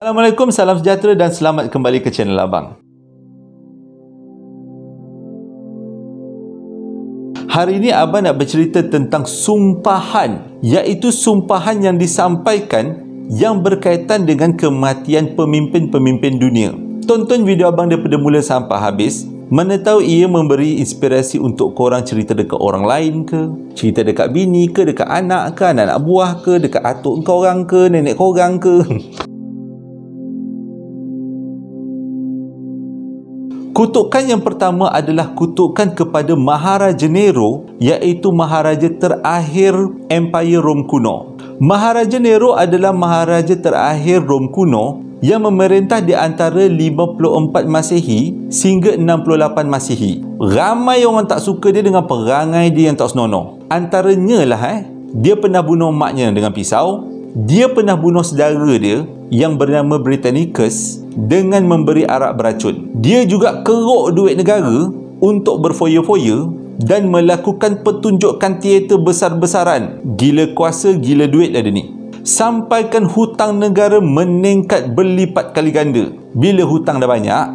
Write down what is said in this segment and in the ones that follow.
Assalamualaikum, salam sejahtera dan selamat kembali ke channel Abang. Hari ini Abang nak bercerita tentang sumpahan, iaitu sumpahan yang disampaikan yang berkaitan dengan kematian pemimpin-pemimpin dunia. Tonton video Abang daripada mula sampai habis, mana tahu ia memberi inspirasi untuk korang cerita dekat orang lain ke, cerita dekat bini ke, dekat anak ke, anak-anak buah ke, dekat atuk korang ke, nenek korang ke. Kutukan yang pertama adalah kutukan kepada Maharaja Nero, iaitu Maharaja terakhir Empire Rom kuno. Maharaja Nero adalah Maharaja terakhir Rom kuno yang memerintah di antara 54 Masehi sehingga 68 Masehi. Ramai orang tak suka dia dengan perangai dia yang tak senonoh. Antaranya lah dia pernah bunuh maknya dengan pisau. Dia pernah bunuh saudara dia yang bernama Britannicus dengan memberi arak beracun. Dia juga keruk duit negara untuk berfoya-foya dan melakukan pertunjukan teater besar-besaran. Gila kuasa, gila duit lah dia ni. Sampaikan hutang negara meningkat berlipat kali ganda. Bila hutang dah banyak,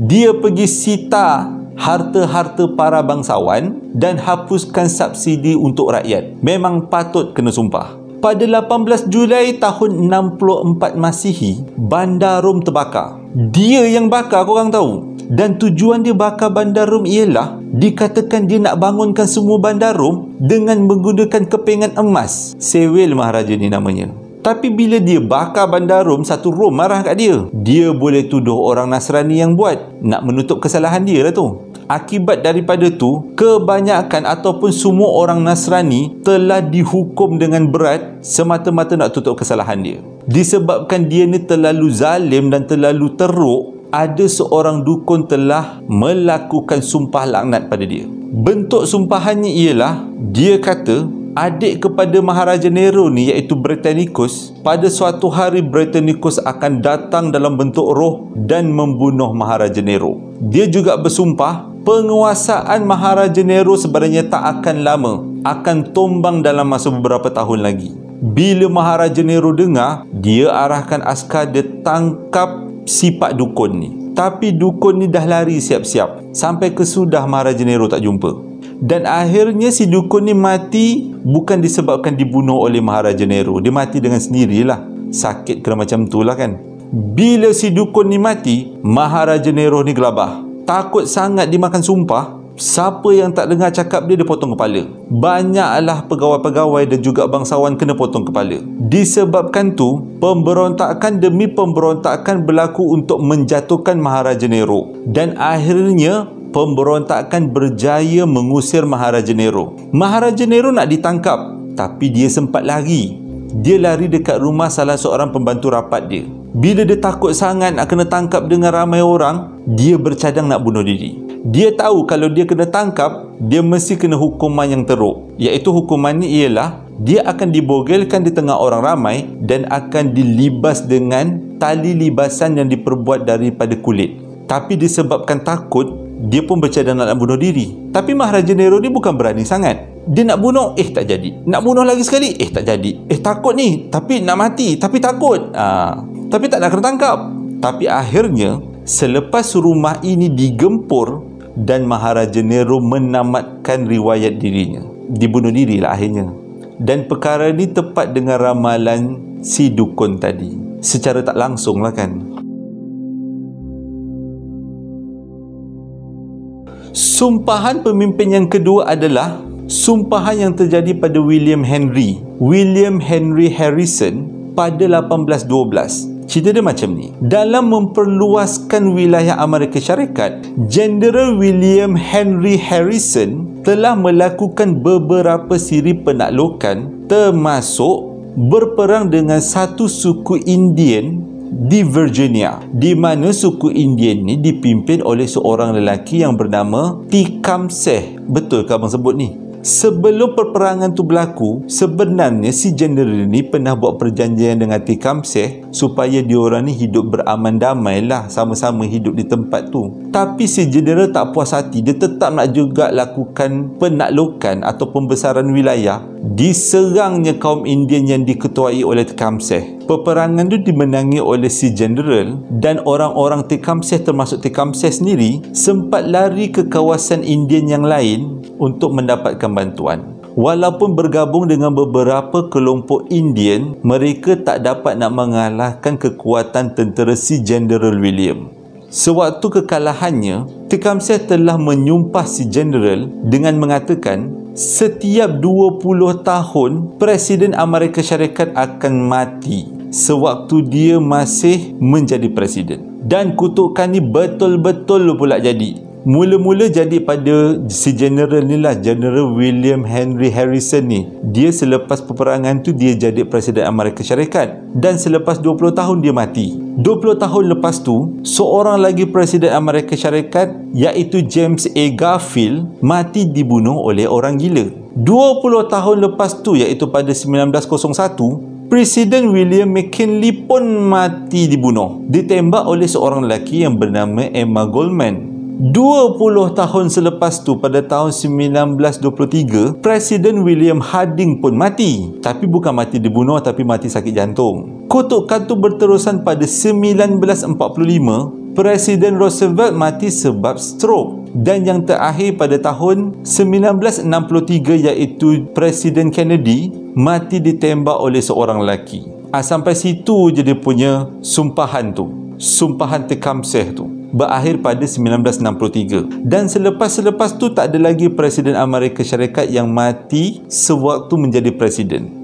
dia pergi sita harta-harta para bangsawan dan hapuskan subsidi untuk rakyat. Memang patut kena sumpah. Pada 18 Julai tahun 64 Masihi, Bandar Rom terbakar. Dia yang bakar, korang tahu. Dan tujuan dia bakar Bandar Rom ialah dikatakan dia nak bangunkan semua Bandar Rom dengan menggunakan kepingan emas. Sewil Maharaja ni namanya. Tapi bila dia bakar Bandar Rom, satu Rom marah kat dia. Dia boleh tuduh orang Nasrani yang buat. Nak menutup kesalahan dia lah tu. Akibat daripada tu, kebanyakan ataupun semua orang Nasrani telah dihukum dengan berat semata-mata nak tutup kesalahan dia. Disebabkan dia ni terlalu zalim dan terlalu teruk, ada seorang dukun telah melakukan sumpah laknat pada dia. Bentuk sumpahannya ialah, dia kata adik kepada Maharaja Nero ni, iaitu Britannicus, pada suatu hari Britannicus akan datang dalam bentuk roh dan membunuh Maharaja Nero. Dia juga bersumpah penguasaan Maharaja Nero sebenarnya tak akan lama, akan tumbang dalam masa beberapa tahun lagi. Bila Maharaja Nero dengar, dia arahkan askar, dia tangkap si pak dukun ni. Tapi dukun ni dah lari siap-siap sampai kesudah Maharaja Nero tak jumpa. Dan akhirnya si dukun ni mati bukan disebabkan dibunuh oleh Maharaja Nero. Dia mati dengan sendirilah. Sakit kena macam tu lah kan. Bila si dukun ni mati, Maharaja Nero ni gelabah. Takut sangat dimakan sumpah. Siapa yang tak dengar cakap dia, dia potong kepala. Banyaklah pegawai-pegawai dan juga bangsawan kena potong kepala. Disebabkan tu, pemberontakan demi pemberontakan berlaku untuk menjatuhkan Maharaja Nero. Dan akhirnya pemberontakan berjaya mengusir Maharaja Nero. Maharaja Nero nak ditangkap, tapi dia sempat lari. Dia lari dekat rumah salah seorang pembantu rapat dia. Bila dia takut sangat nak kena tangkap dengan ramai orang, dia bercadang nak bunuh diri. Dia tahu kalau dia kena tangkap, dia mesti kena hukuman yang teruk. Iaitu hukumannya ialah dia akan dibogelkan di tengah orang ramai dan akan dilibas dengan tali libasan yang diperbuat daripada kulit. Tapi disebabkan takut, dia pun bercadang nak bunuh diri. Tapi Maharaja Nero ni bukan berani sangat. Dia nak bunuh, tak jadi. Nak bunuh lagi sekali, tak jadi. Takut ni, tapi nak mati, tapi takut. Tapi tak nak kena tangkap. Tapi akhirnya, selepas rumah ini digempur dan Maharaja Nero menamatkan riwayat dirinya. Dibunuh dirilah akhirnya. Dan perkara ni tepat dengan ramalan si dukun tadi. Secara tak langsung lah kan. Sumpahan pemimpin yang kedua adalah sumpahan yang terjadi pada William Henry Harrison pada 1812. Cerita dia macam ni. Dalam memperluaskan wilayah Amerika Syarikat, Jeneral William Henry Harrison telah melakukan beberapa siri penaklukan, termasuk berperang dengan satu suku Indian di Virginia, di mana suku Indian ni dipimpin oleh seorang lelaki yang bernama Tecumseh. Betul ke abang sebut ni? Sebelum perperangan tu berlaku, sebenarnya si jeneral ni pernah buat perjanjian dengan Tecumseh supaya diorang ni hidup beraman damai lah, sama-sama hidup di tempat tu. Tapi si jeneral tak puas hati, dia tetap nak juga lakukan penaklukan atau pembesaran wilayah. Diserangnya kaum Indian yang diketuai oleh Tecumseh. Peperangan itu dimenangi oleh si general dan orang-orang Tecumseh termasuk Tecumseh sendiri sempat lari ke kawasan Indian yang lain untuk mendapatkan bantuan. Walaupun bergabung dengan beberapa kelompok Indian, mereka tak dapat nak mengalahkan kekuatan tentera si General William. Sewaktu kekalahannya, Tecumseh telah menyumpah si general dengan mengatakan setiap 20 tahun Presiden Amerika Syarikat akan mati sewaktu dia masih menjadi presiden. Dan kutukan ni betul-betul pula jadi. Mula-mula jadi pada si general ni lah, General William Henry Harrison ni. Dia selepas peperangan tu dia jadi Presiden Amerika Syarikat. Dan selepas 20 tahun dia mati. 20 tahun lepas tu, seorang lagi Presiden Amerika Syarikat iaitu James A. Garfield mati dibunuh oleh orang gila. 20 tahun lepas tu iaitu pada 1901, Presiden William McKinley pun mati dibunuh. Ditembak oleh seorang lelaki yang bernama Emma Goldman. 20 tahun selepas tu pada tahun 1923, Presiden William Harding pun mati. Tapi bukan mati dibunuh tapi mati sakit jantung. Kutukan tu berterusan pada 1945, Presiden Roosevelt mati sebab stroke. Dan yang terakhir pada tahun 1963 iaitu Presiden Kennedy mati ditembak oleh seorang lelaki. Sampai situ je dia punya sumpahan tu. Sumpahan Tecumseh tu berakhir pada 1963. Dan selepas tu tak ada lagi Presiden Amerika Syarikat yang mati sewaktu menjadi presiden.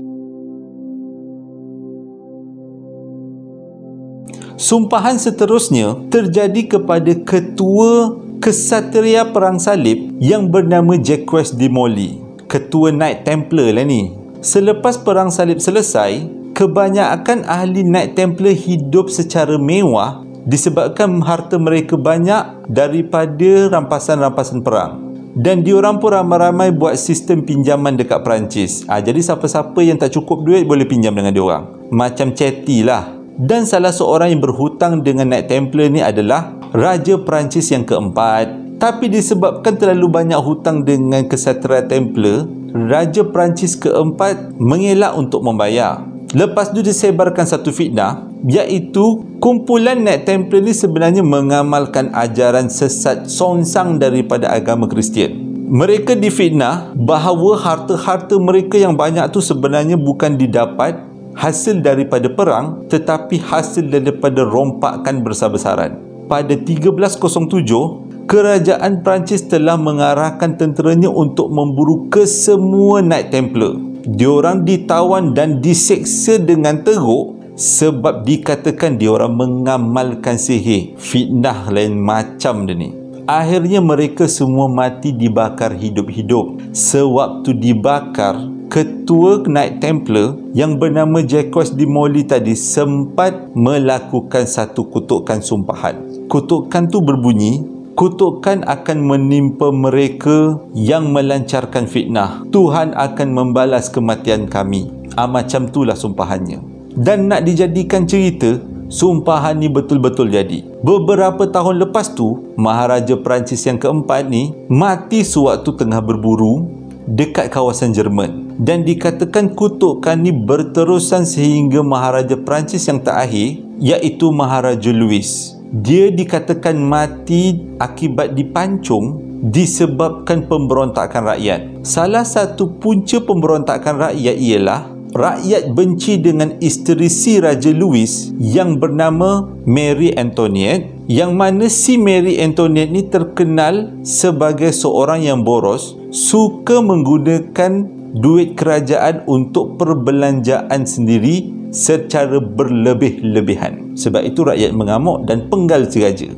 Sumpahan seterusnya terjadi kepada ketua Kesatria Perang Salib yang bernama Jacques de Molay. Ketua Knight Templar lah ni. Selepas Perang Salib selesai, kebanyakan ahli Knight Templar hidup secara mewah disebabkan harta mereka banyak daripada rampasan-rampasan perang. Dan diorang pun ramai-ramai buat sistem pinjaman dekat Perancis. Jadi siapa-siapa yang tak cukup duit boleh pinjam dengan diorang. Macam chatty lah. Dan salah seorang yang berhutang dengan Knight Templar ni adalah Raja Perancis yang keempat. Tapi disebabkan terlalu banyak hutang dengan Kesatria Templar, Raja Perancis keempat mengelak untuk membayar. Lepas tu disebarkan satu fitnah, iaitu kumpulan Knight Templar ni sebenarnya mengamalkan ajaran sesat songsang daripada agama Kristian. Mereka difitnah bahawa harta-harta mereka yang banyak tu sebenarnya bukan didapat hasil daripada perang, tetapi hasil daripada rompakan besar-besaran. Pada 1307, kerajaan Perancis telah mengarahkan tenteranya untuk memburu kesemua Knight Templar. Diorang ditawan dan diseksa dengan teruk sebab dikatakan diorang mengamalkan sihir. Fitnah lain macam dia ni. Akhirnya mereka semua mati dibakar hidup-hidup. Sewaktu dibakar, ketua Knight Templar yang bernama Jacques de Molay tadi sempat melakukan satu kutukan sumpahan. Kutukan tu berbunyi, kutukan akan menimpa mereka yang melancarkan fitnah. Tuhan akan membalas kematian kami. Macam itulah sumpahannya. Dan nak dijadikan cerita, sumpahan ni betul-betul jadi. Beberapa tahun lepas tu, Maharaja Perancis yang keempat ni mati sewaktu tengah berburu dekat kawasan Jerman. Dan dikatakan kutukan ni berterusan sehingga Maharaja Perancis yang terakhir, iaitu Maharaja Louis. Dia dikatakan mati akibat dipancung disebabkan pemberontakan rakyat. Salah satu punca pemberontakan rakyat ialah rakyat benci dengan isteri si Raja Louis yang bernama Mary Antoinette, yang mana si Mary Antoinette ni terkenal sebagai seorang yang boros, suka menggunakan duit kerajaan untuk perbelanjaan sendiri secara berlebih-lebihan. Sebab itu rakyat mengamuk dan penggal si raja.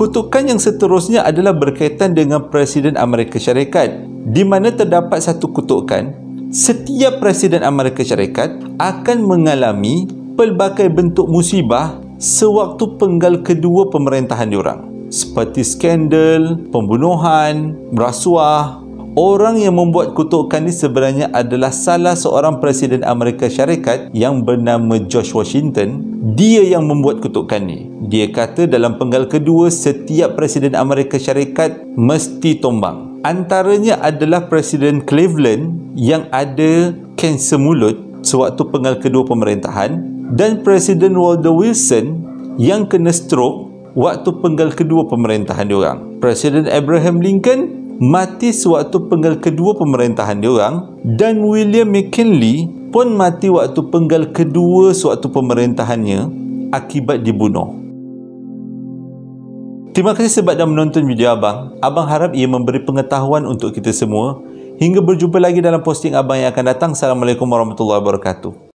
Kutukan yang seterusnya adalah berkaitan dengan Presiden Amerika Syarikat, di mana terdapat satu kutukan, setiap Presiden Amerika Syarikat akan mengalami pelbagai bentuk musibah sewaktu penggal kedua pemerintahan diorang, seperti skandal, pembunuhan, rasuah. Orang yang membuat kutukan ini sebenarnya adalah salah seorang Presiden Amerika Syarikat yang bernama George Washington. Dia yang membuat kutukan ini. Dia kata dalam penggal kedua, setiap Presiden Amerika Syarikat mesti tumbang. Antaranya adalah Presiden Cleveland yang ada kanser mulut sewaktu penggal kedua pemerintahan, dan Presiden Woodrow Wilson yang kena stroke waktu penggal kedua pemerintahan diorang. Presiden Abraham Lincoln mati sewaktu penggal kedua pemerintahan diorang, dan William McKinley pun mati waktu penggal kedua sewaktu pemerintahannya akibat dibunuh. Terima kasih sebab dah menonton video abang. Abang harap ia memberi pengetahuan untuk kita semua. Hingga berjumpa lagi dalam posting abang yang akan datang. Assalamualaikum warahmatullahi wabarakatuh.